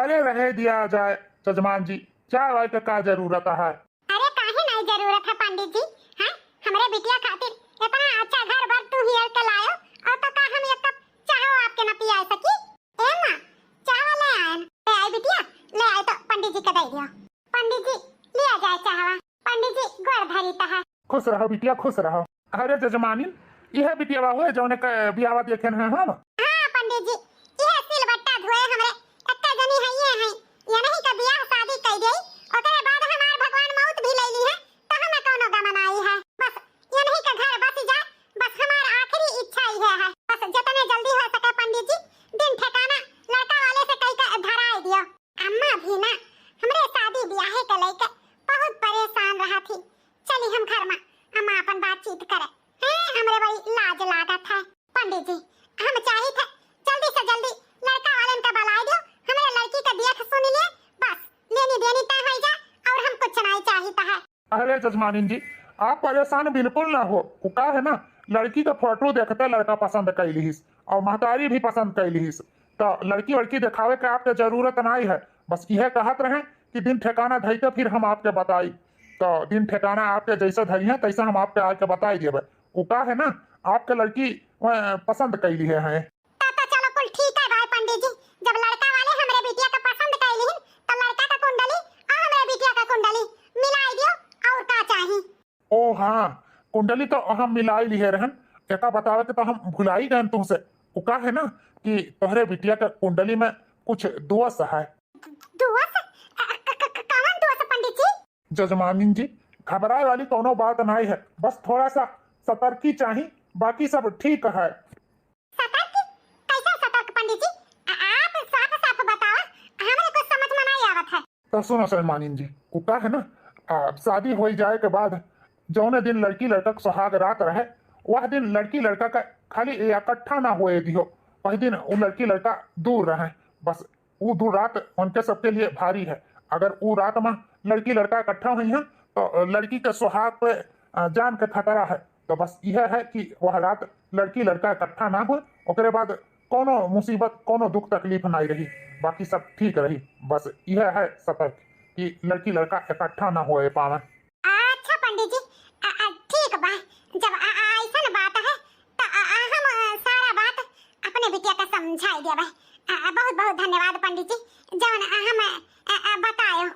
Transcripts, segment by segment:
अरे रहे दिया जाए जजमान जी, चाय वाय का जरूरत है? अरे काहे नहीं जरूरत है पंडित जी। हैं हमरे बिटिया खातिर इतना अच्छा घर भर तू हियर के लायो और तो का हम एक कप चाय आपके न पिया सकी। ए ना चाय ले आए। ले आई बिटिया, ले आए तो पंडित जी के दे दियो। पंडित जी लिया जाए चाहवा। पंडित जी गोड़ धरी ता है। खुश रहो बिटिया, खुश रहो। अरे जजमानी, यह बिटिया हुए जौने का बियावा देखे हैं हम। हां पंडित जी, यह सिलबट्टा धोए हमरे अत्ता जनी है ये है। ये नहीं का बियाह शादी कर गई ओकरे बाद हमार भगवान मौत भी ले ली है तो हमें कोनो गमन आई है। बस ये नहीं का घर बस जाए, बस हमार आखिरी इच्छा ही है। बस जितने जल्दी हो सके पंडित जी दिन ठिकाना लड़का वाले से कई का धराई दियो। अम्मा भी ना हमरे शादी ब्याह के लेके बहुत परेशान रहा थी। चली हम घर में अम्मा अपन बातचीत करे हैं। हमरे बड़ी लाज लागत है पंडित जी। हम चाही थे जल्दी से जल्दी लड़का वाले का बुलाई दो। हमरे लड़की का देख सुन लिए, बस लेनी देनी तय हो जा और हम कुछ नहीं चाहिए है। अरे जजमानी जी, आप परेशान बिल्कुल ना हो। का है ना, लड़की का फोटो देखते लड़का पसंद कैलिस और महतारी भी पसंद कैलिस, तो लड़की वड़की दिखावे के आपके जरूरत नहीं है। बस यह कहत रहे कि दिन ठिकाना धई के फिर हम आपके बताई, तो दिन ठिकाना आपके जैसे धई है तैसा हम आपके आके बताई देवे। का है ना, आपके लड़की पसंद कैली है। तो चलो कुल ठीक है भाई पंडित जी। जब लड़का वाले हमरे बिटिया का पसंद कैली तो लड़का का कुंडली और हमरे बिटिया का कुंडली मिलाई दियो और का चाहिए। ओ हाँ, कुंडली तो हम मिलाई लिए रहन। एका बतावे के तो हम भुलाई गए तुमसे। का है ना कि तोहरे बिटिया के कुंडली में कुछ दोष है। दोस्त कौन दोस्त पंडित जी? जजमानी जी, घबराए वाली कोनो बात नहीं है, बस थोड़ा सा सतर्की चाहिए, बाकी सब ठीक है। सतर्क? कैसा सतर्क पंडित जी? आप साफ साफ बताओ, हमरे कुछ समझ में नहीं आवत है। तो सुनो जजमानी जी, का है ना, शादी हो जाए के बाद जौने दिन लड़की लड़का के सुहाग रात रहे वह दिन लड़की लड़का का खाली इकट्ठा ना हुए दियो। वही दिन वो लड़की लड़का दूर रहे। बस वो दूर रात उनके सबके लिए भारी है। अगर वो रात में लड़की लड़का इकट्ठा हुई है तो लड़की के सुहाग पे जान के खतरा है। तो बस यह है कि वह रात लड़की लड़का इकट्ठा ना हो, उसके बाद कोनो मुसीबत कोनो दुख तकलीफ नहीं रही, बाकी सब ठीक रही। बस यह है सतर्क कि लड़की लड़का इकट्ठा ना हो पावे। अच्छा पंडित जी, ठीक बा। जब ऐसा बात है तो हम सारा बात अपने बिटिया का समझाई देबे। बहुत बहुत धन्यवाद पंडित जी जौन हम बतायो।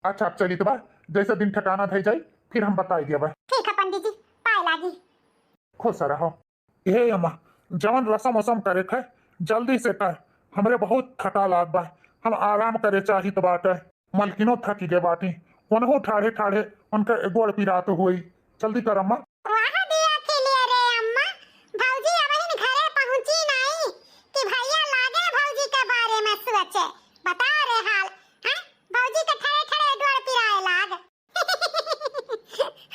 अच्छा अब चली तो बा, जैसे दिन ठिकाना थई जाई फिर हम बताई देबे। ठीक है पंडित जी, पाए लागी। खुश रहो। हे अम्मा, जवन रसम वसम करे थे जल्दी से कर, हमरे बहुत थका लाग बा। हम आराम करे चाहिए बाटे। मलकिनो थकी गए बाटी, उन्हों ठाढ़े ठाढ़े उनके गोड़ पिरात हुई। जल्दी कर अम्मा। वहाँ दिया के लिए रे अम्मा, भौजी अबहिन घरे पहुंची नहीं कि भैया लागे भौजी के बारे में सोचे। बता रे हाल हैं, भौजी के ठड़े ठड़े डोर पिराए लाग।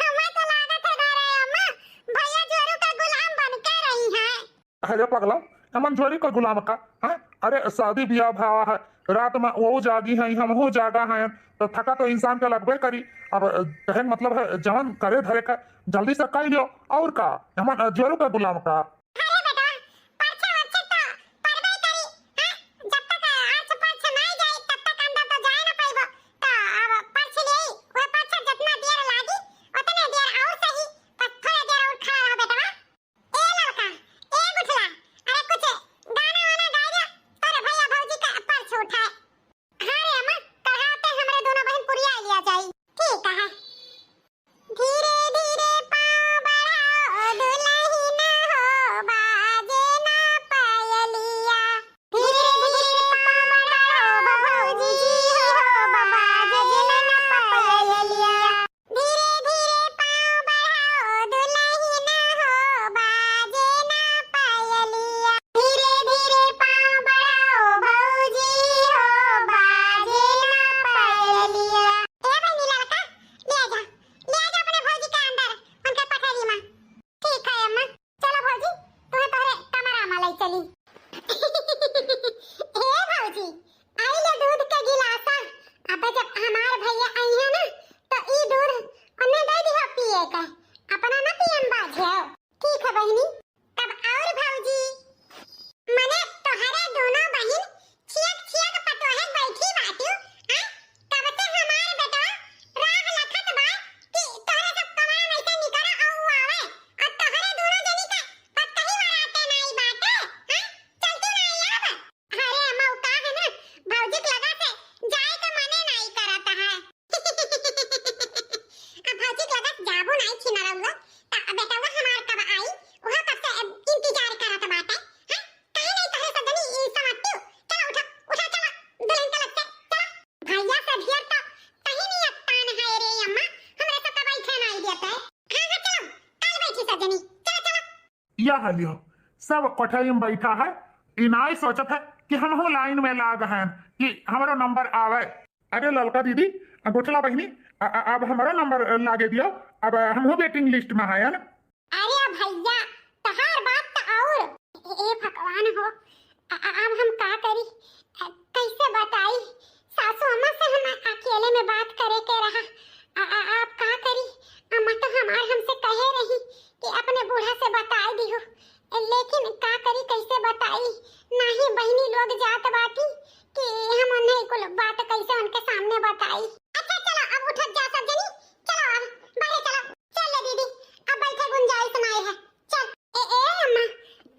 हमें तो लागत है घरे अम्मा भैया जोरू का गुलाम बन के रही हैं। अरे पगला, अमन जोरी का गुलाम का है? अरे शादी ब्याह भावा है, रात में वो जागी है हम हो जागा है, तो थका तो इंसान का लगबे करी। अब कहन मतलब है जवन करे धरे का जल्दी से कर लियो। और का अमन जोरू का गुलाम का? अरे बेटा परछे वच्छे तो परबे करी हैं, जब तक आछ पाछ नहीं जाई तब तक अंदर तो जाए ना पाइबो। तो अब परछे ले वो परछे जितना देर लागी उतने देर और सही, पर थोड़ा देर और खड़ा रहो बेटा। ए लड़का, ए गुठला, अरे कुछ गाना वाना गा दे तोरे भैया भौजी का परछे उठाए। हां रे अम्मा, कहाते हमरे दोनों बहन पुरिया लिया जाई। ठीक है। धीरे धीरे पाँव बढ़ाओ दुल्हन हो बाजे ना पायलिया। धीरे धीरे पाँव बढ़ाओ भौजी जी हो बाजे ना पायलिया। धीरे धीरे पाँव बढ़ाओ दुल्हन हो बाजे ना पायलिया। धीरे धीरे पाँव बढ़ाओ भौजी हो बाजे ना पायलिया। ए बहनी लड़का ले जा अपने भौजी के अंदर उनके पथरी में। ठीक है अम्मा, चलो भौजी तुम्हें तोहरे कमरा में ले चली। ए भौजी, आई ले दूध के गिलासा। अब जब हमार भैया आई है ना तो ई दूध उन्हें दे दिया पिए का, अपना ना पियन बाझे। ठीक है बहनी। तब और भौजी मने तोहरे दोनों बहन छियक छियक पटोहे बैठी यह लियो सब कोठरी में बैठा है। इनाई सोचत है कि हम लाइन में लाग हैं कि हमारो नंबर आवे। अरे ललका दीदी, गोठला बहनी, अब हमारा नंबर लागे दियो। अब हम वेटिंग लिस्ट में है ना। अरे भैया तहार बात तो और ए भगवान हो, अब हम का करी, कैसे बताई। सासू अम्मा से हम अकेले में बात करे के रहा। आप का करी, अम्मा तो हमार हमसे कहे रही कि अपने बूढ़ा से बताई दियो, लेकिन का करी कैसे बताई। नहीं बहनी लोग जात बाटी कि हम उन्हें कुल बात कैसे उनके सामने बताई। अच्छा चलो अब उठत जा सब जनी, चलो अब बाहर चलो। चल ले दीदी, अब बैठे गुंजाइश नहीं है। चल ए अम्मा,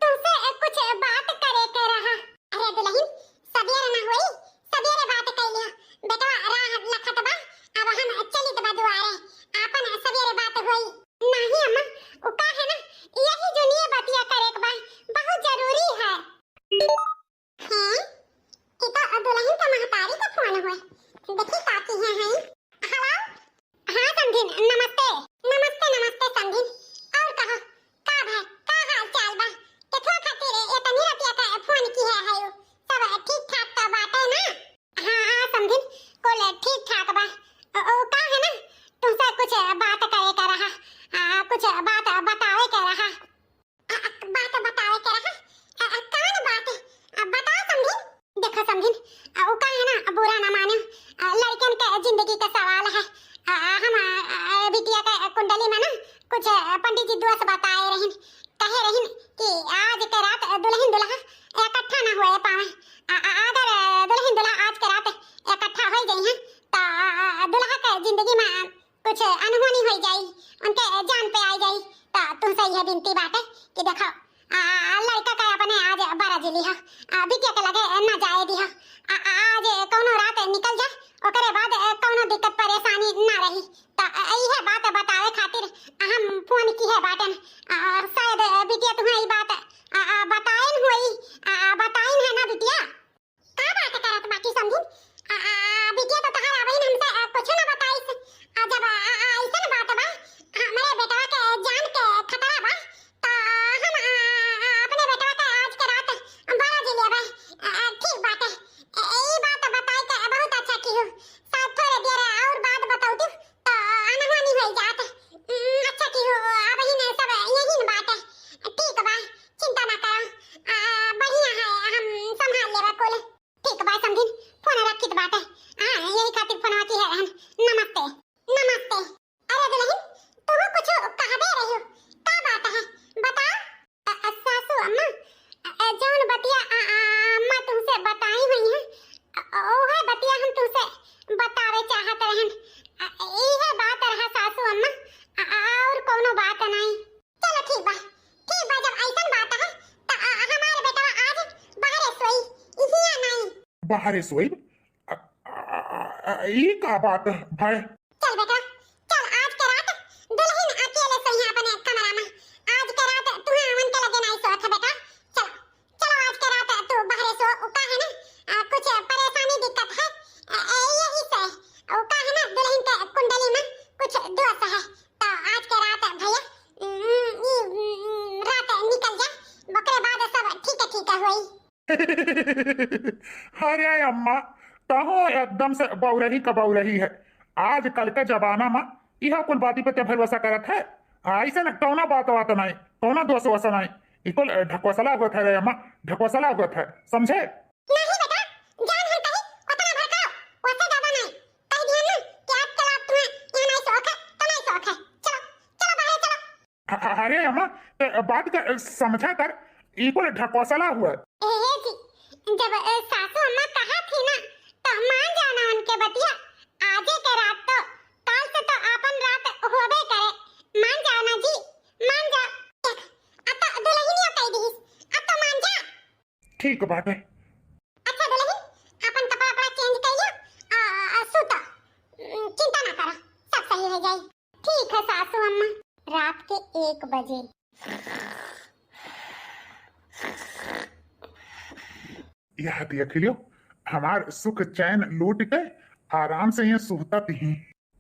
तुमसे कुछ बात करे के रहा। अरे दुल्हन सवेरे ना होई, सवेरे बात कर लिया बेटा, राह लखत बा। अब हम चलित बा दुआरे, आपन सवेरे बात होई। नहीं अम्मा, ओ का है ना, यही जुनिया बतिया करे के बा, बहुत जरूरी है। हैं कि तो दुल्हन का महतारी का फोन हुआ, देखी काकी हैं। हेलो, हाँ समझिन, नमस्ते नमस्ते नमस्ते समझिन। और कहो का भाई, का हाल चाल बा, केथो खातिर इतनी रतिया का फोन की है यो, सब ठीक ठाक तो बाटे ना। हाँ समझिन, कुल ठीक ठाक बा। ओ का है ना, तुमसे कुछ बात करे का रहा, कुछ बात बतावे के रहा। बात बतावे के रहा, कौन बात बताओ समझिन। देखो समझिन, ओ का है ना, बुरा ना मानो, लड़कन के जिंदगी का सवाल है। हम बिटिया के कुंडली में ना कुछ पंडित जी दोस्त बताए रहिन, कहे रहिन कि आज के रात दुल्हन दुल्हा इकट्ठा ना होए पावे। अगर दुल्हन दुल्हा आज के रात इकट्ठा हो जाई हैं तो दुल्हा के जिंदगी में कुछ अनहोनी हो जाई, उनके जान पे आ जाई। तो तुमसे यह विनती बात है कि देखो लड़का का अपने आज बारा जिली है, बिटिया के लगे ना जाए दी है। आज कौनो रात निकल जा, ओकरे बाद कौनो दिक्कत परेशानी ना रही। तो यह बात बतावे खातिर हम फोन की है बाटन। शायद बिटिया तुम्हें ये बात बताइन हुई, बताइन है ना बिटिया। का बात करत बाकी समझिन, बिटिया तो तहार अबहिन हमसे कुछ ना बताइस। जब ऐसन बात बा, हमारे बेटवा के जान के खतरा बा, तो हम अपने बेटवा के आज के रात बारा जी लेबै। ठीक बात है, ई बात बताई के बहुत अच्छा कियो। शायद थोड़े देर और बाद बताऊती तो अनहोनी हो जात। अच्छा कियो, अबहिन सब यही बात है। ठीक बा, चिंता ना करो, बढ़िया है, हम संभाल लेबै कुल। ठीक बा समझिन, फोन रखित बात है। हां यही खातिर फोन की है रहन। नमस्ते नमस्ते। अरे दुल्हन तुम कुछ कहबे रही हो, का बात है बताओ। सासू अम्मा, जौन बतिया अम्मा तुमसे बताई हुई है, ओहे बतिया हम तुमसे बतावे चाहत रहन। इहे बात रहा सासू अम्मा, और कोनो बात नहीं। चलो ठीक बा, ठीक बा। जब ऐसन बात है तो हमारे बेटा आज बाहर सोई, इहिया नहीं। बाहर सोई? ये का बात भाई? चल बेटा, चल आज के रात दुल्हन अकेले सोई अपने कमरा में। आज के रात तुम्हें अमन के लगे नहीं सोत है बेटा। चलो चलो आज के रात तू बाहर सो। उका है ना कुछ परेशानी दिक्कत है, यही से उका है ना दुल्हन के कुंडली में कुछ दोष है। तो आज के रात भैया रात निकल जा, बकरे बाद सब ठीक होई। अरे अम्मा, तहो एकदम से बौरही का बौरही है। आजकल के जमाना में यह कुल बाती पे भरोसा करत है। ऐसे न कौना बात नहीं, कौना दोष वोष नहीं, इकुल ढकोसला होत है रे अम्मा, ढकोसला होत है, समझे? नहीं बेटा, जान हम कहीं उतना भड़काओ, उससे ज्यादा नहीं। कह दिया ना कि आज के रात तुम्हें यहाँ नहीं शौक है तो नहीं शौक है। चलो चलो बाहर चलो। अरे अम्मा, बात का समझा कर, इकुल ढकोसला हुआ। जी, जब सासू अम्मा कहा थी ना तो मान जाना उनके बतिया। आजे के रात तो काल से तो अपन रात होबे करे, मान जाना जी, मान जा। अब तो दुल्हनिया कह दी, अब तो मान जा। ठीक बात है। अच्छा दुल्हन, अपन कपड़ा चेंज कर लियो, सूतो, चिंता ना करो, सब सही हो जाए। ठीक है सासू अम्मा। रात के 1 बजे यह देख लियो, हमार सुख चैन लूट के आराम से यहाँ सुहता थी।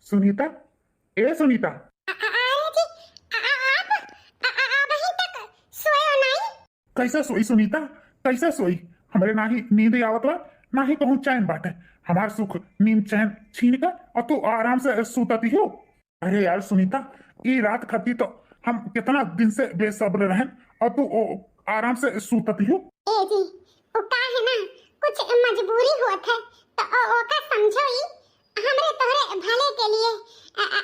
सुनीता, ए सुनीता। अरे जी, आप अभी तक सोए कैसे सोई सुनीता, कैसे सोई? हमरे ना ही नींद आवत बा, ना ही कहूँ चैन बाटे। हमार सुख नींद चैन छीन कर और तू आराम से सुतती हो। अरे यार सुनीता, ये रात खती तो हम कितना दिन से बेसब्र रहन और तू आराम से सुतती हो। ए जी, ओ का है ना, कुछ मजबूरी होत है तो ओ का समझो ही, हमरे तोहरे भले के लिए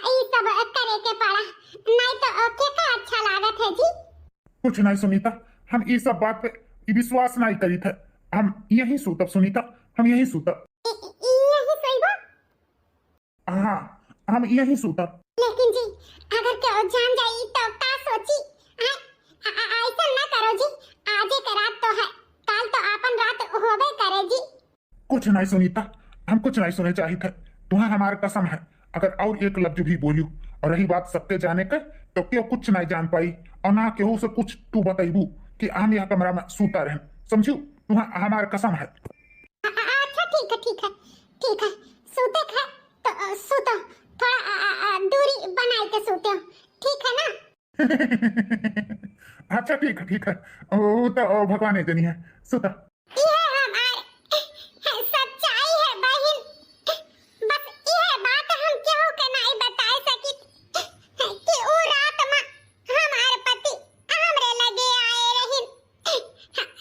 ई सब करे के पड़ा, नहीं तो के का अच्छा लागत है जी। कुछ नहीं सुनीता, हम ये सब बात पे विश्वास नहीं करी थे। हम यही सूतब सुनीता, हम यही सूतब। यही सोइबो? हाँ, हम यही सूतब। लेकिन जी, अगर के जान जाई तो का सोची? ऐसा ना करो जी, आजे के रात तो है, कल तो अपन रात होबे करे जी। कुछ नहीं सुनीता, हम कुछ नहीं सुने चाहिए थे। तुम्हें हमारा कसम है, अगर और एक लफ्ज भी बोलू और रही बात सबके जाने के, तो क्यों कुछ नहीं जान पाई और ना केहू से कुछ तू बताइबू कि हम यह कमरा में सूता रहे। समझू? तुम्हें हमारा कसम है। अच्छा ठीक है, ठीक है, ठीक है, सूते है तो सूतो, थोड़ा दूरी बनाए के सूते हो, ठीक है ना? अच्छा ठीक है, ठीक है, वो तो भगवान जनी है। सूता। ये हमार सच्चाई है बहन, बस ये बात हम केहू के नहीं बता सकी कि उ रात में हमार पति हमरे लगे आए रहिन।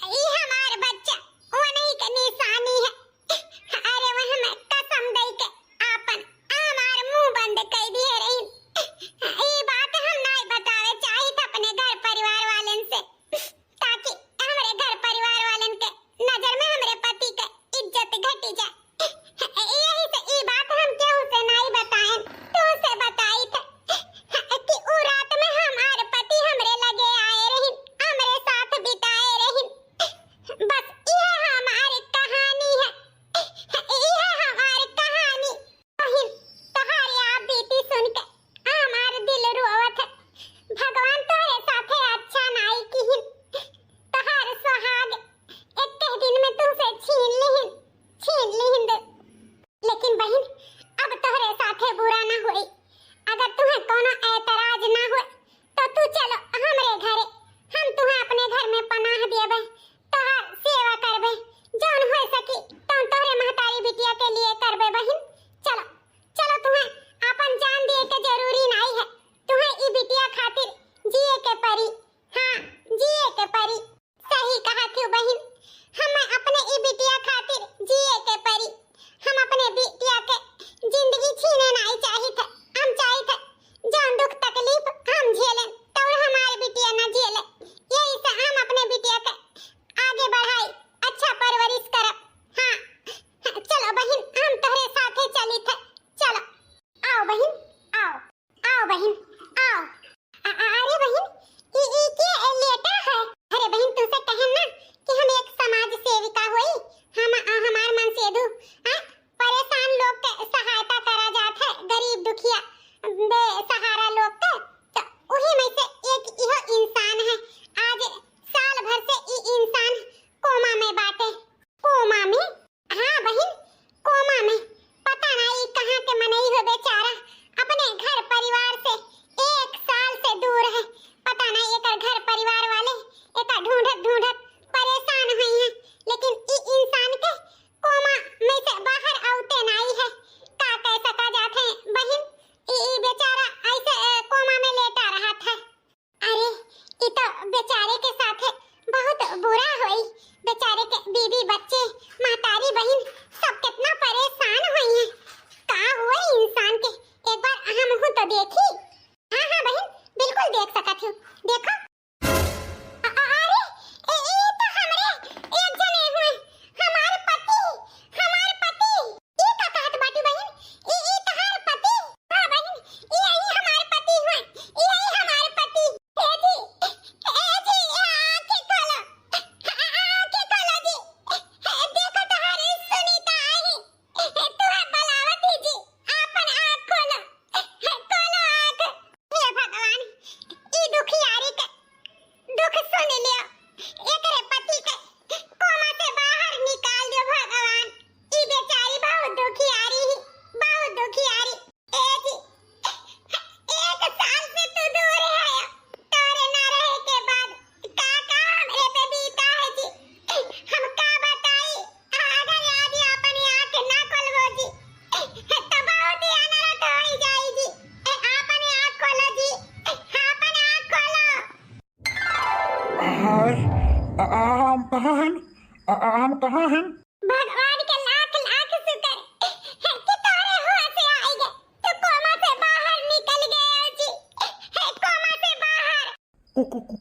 ई हमार बच्चा वही के निशानी है। अरे वह हमें कसम दे के आपन हमार मुंह बंद कर दिए रहिन। ई बात हम नहीं बतावे चाहिए अपने घर परिवार वालन से, ताकि हमरे घर परिवार वालन के नजर में हमरे पति के इज्जत घटी जाए। यही से ई बात हम केहू से नहीं बताएं, तू से बताई थे कि उ रात में हमारे पति हमरे लगे आए रहिन, हमरे साथ बिताए रहिन। बस ये हमारी कहानी है, ये हमारी कहानी। बहन, तुम्हारी आप बीती सुन के हमार दिल रोवत है। भगवान तोहरे साथे अच्छा नहीं किहिन, तोहार सुहाग एक दिन में तुमसे छीन लिहिन दे। लेकिन बहन, अब तोहरे साथे बुरा ना होई। अगर तुम्हें कोनो ऐतराज ना होए तो तू चलो हमरे घरे, हम तुम्हें अपने घर में पनाह देबे, तोहार सेवा करबे, जौन हो सकी तो तोहरे महतारी बिटिया के लिए करबे बहन। चलो चलो, तुम्हें अपन जान दिए के जरूरी नहीं है, तुम्हें ई बिटिया खातिर जिए के परी। हाँ, जिए के परी, सही कहा थी बहन। हम अपने ई बिटिया खातिर जिए के परी, हम अपने बिटिया के जिंदगी छीने नहीं चाहिए थे। हम चाहिए थे जौन दुख तकलीफ हम झेलें तो हमारी बिटिया ना झेले। यही से हम अपने बिटिया के आगे बढ़ाई, अच्छा परवरिश करब। हाँ, चलो बहन, हम तोहरे साथे चली थे। चलो आओ बहन, आओ आओ बहन, आओ। अरे बहन, ई के लेटा है? अरे बहन, तुमसे कहन ना कि हम एक समाज सेविका होई, हम हमार मन से दू परेशान लोग के सहायता करा जात है, गरीब दुखिया बेसहारा लोग के। तो उही में से एक इहो इंसान है। आज साल भर से ई इंसान कोमा में बाटे। कोमा में? हाँ बहन, कोमा में। पता नहीं कहाँ के मनई हो बेचारा, अपने घर परिवार से 1 साल से दूर है। पता नहीं एकर घर परिवार वाले एका ढूंढत ढूंढत परेशान हुई हैं, लेकिन ई इंसान के कोमा में से बाहर आउते नहीं है। का कह सका जात है बहन, ई बेचारा ऐसे कोमा में लेटा रहा था। अरे ई तो बेचारे के साथ बहुत बुरा हुई। बेचारे के बीवी बच्चे महतारी बहन सब कितना परेशान हुई हैं। का हुआ इंसान के, एक बार हम हूं तो देखी। हाँ हाँ बहन, बिल्कुल देख सकत हूं, देखो। अरे ये तो हमरे एक जने हुए, हमारे पति, हमारे पति। ये का कहत बाटी बहन, ये तहार पति? हाँ बहन, यही हमारे पति हुए, यही हमारे पति। ए जी, हाय, हम कहाँ हैं? हम कहाँ हैं? भगवान के लाख लाख शुक्र है कि तोरे होश आई गए। तू कोमा से बाहर निकल गए जी। कोमा से बाहर।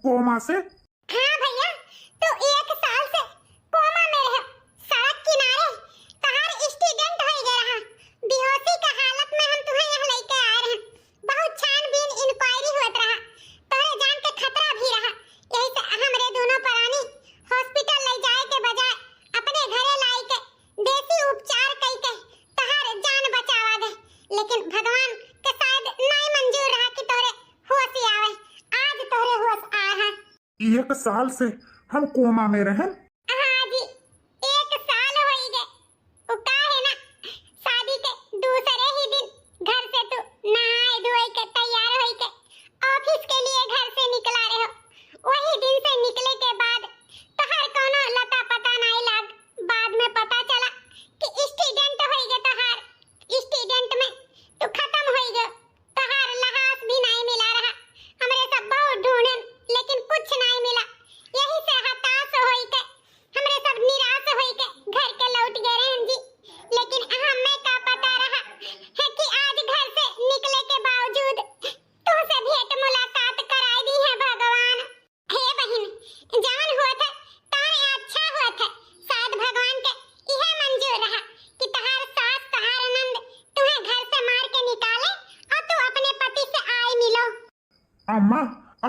कोमा से? हाँ भैया, तू 1 साल से कोमा में रह। सड़क किनारे तहार एक्सीडेंट हो गया रहा। बेहोशी का हालत में हम तुम्हें यहाँ लेके आए रहे। बहुत छानबीन इंक्वायरी होत रहा। तोरे जान के खतरा भी रहा। यही से हमरे दोनों प्राणी हॉस्पिटल ले जाए के बजाय अपने घरे लाई के देसी उपचार कई के तहार जान बचावा गए। लेकिन भगवान के शायद नहीं मंजूर रहा कि तोरे होश आवे। आज तोरे होश आए हैं। 1 साल से हम कोमा में रहें? हाँ जी, 1 साल हो ही गए। वो का है ना, शादी के दूसरे ही दिन घर से तू नहाए धोए के तैयार होई के ऑफिस के लिए घर से निकला रहे हो। वही दिन से निकले के बाद तहार कोनो लता पता नहीं लाग। बाद में पता चला कि एक्सीडेंट हो गया। तहार एक्सीडेंट में तू खत्म हो गया। तहार लाश भी नहीं मिला रहा। हमरे सब बहुत ढूंढन लेकिन कुछ नहीं मिला। यही से हताश होई के हमरे सब निराश होई के घर के लौट गए रहन जी। लेकिन हमें का पता रहा है कि आज घर से निकले के बावजूद तुमसे भेंट मुलाकात कराई दी है भगवान। हे बहन, जान हुआ था तारे अच्छा हुआ था। शायद भगवान के यह मंजूर रहा कि तहार सास तहार नंद तुम्हें घर से मार के निकाले और तू अपने पति से आए मिलो। अम्मा,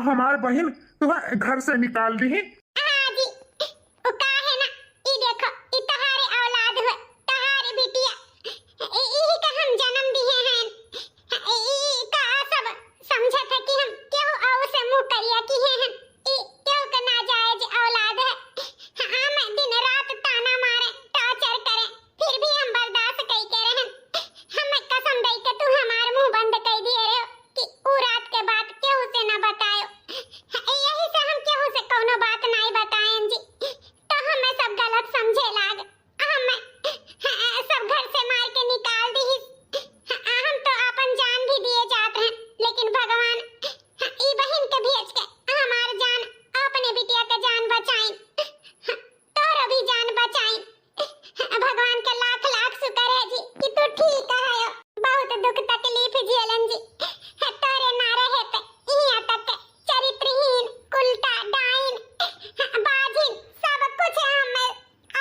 हमार बहन तुम्हें घर से निकाल दी? हाँ जी, वो का है ना, ई देखो, ई तहारे औलाद है, तहारी बिटिया। ई का हम जन्म दिए हैं। ई का सब समझे थे कि हम क्यों औ से मुंह करिया की हैं। ई क्यों का नाजायज औलाद है। हम दिन रात ताना मारे, टॉर्चर करे, फिर भी हम बर्दाश्त कई के रहन। हमें कसम दई के तू हमार मुंह बंद कई दिए रहे हो कि ऊ रात के बाद क्यों से ना बतायो। यही से हम केहू से कोनो बात नहीं बताएं जी। तो हमें सब गलत समझे लाग। हमें सब घर से मार के निकाल दी। हम तो अपन जान भी दिए जाते हैं, लेकिन भगवान ई बहन के भेज के हमार जान अपने बिटिया के जान बचाई। तोरो भी जान बचाई। भगवान के लाख लाख शुक्र है जी कि तू ठीक है। बहुत दुख तकलीफ झेलन जी। तोरे ना रहे पे यहाँ तक के चरित्रहीन, उल्टा, डाइन, बाजिन सब कुछ हमें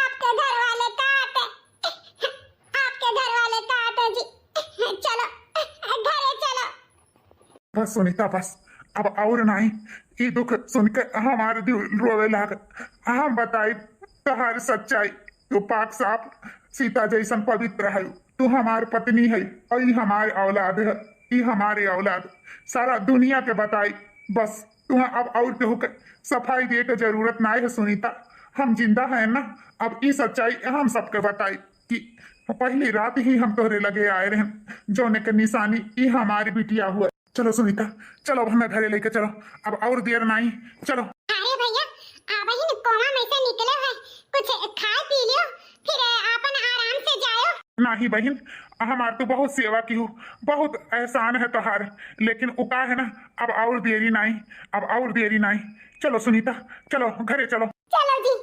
आपके घर वाले कहते। आपके घर वाले कहते जी। चलो घरे चलो। बस सुनीता, बस अब और नहीं। ये दुख सुनकर हमारे दिल रोवे लाग। हम बताई तहार सच्चाई। तू पाक साफ सीता जैसन पवित्र है। तू हमार पत्नी है और ये हमारे औलाद है। ये हमारे औलाद सारा दुनिया के बताई। बस तुम्हें अब और केहू के सफाई दिए के जरूरत नहीं है सुनीता। हम जिंदा हैं ना। अब ये सच्चाई हम सबके बताई कि पहली रात ही हम तोहरे लगे आए रहे। जोने के निशानी ये हमारी बिटिया हुआ। चलो सुनीता, चलो अब हमें घरे लेके चलो। अब और देर नहीं, चलो। अरे भैया, बहन कोमा में से निकले हुए, कुछ खा पी लियो, फिर अपन आराम से जाओ। नहीं बहन, हमार तो बहुत सेवा की हो, बहुत एहसान है तोहार। लेकिन उका है ना, अब और देरी नहीं, अब और देरी नहीं। चलो सुनीता, चलो घरे चलो। चलो जी।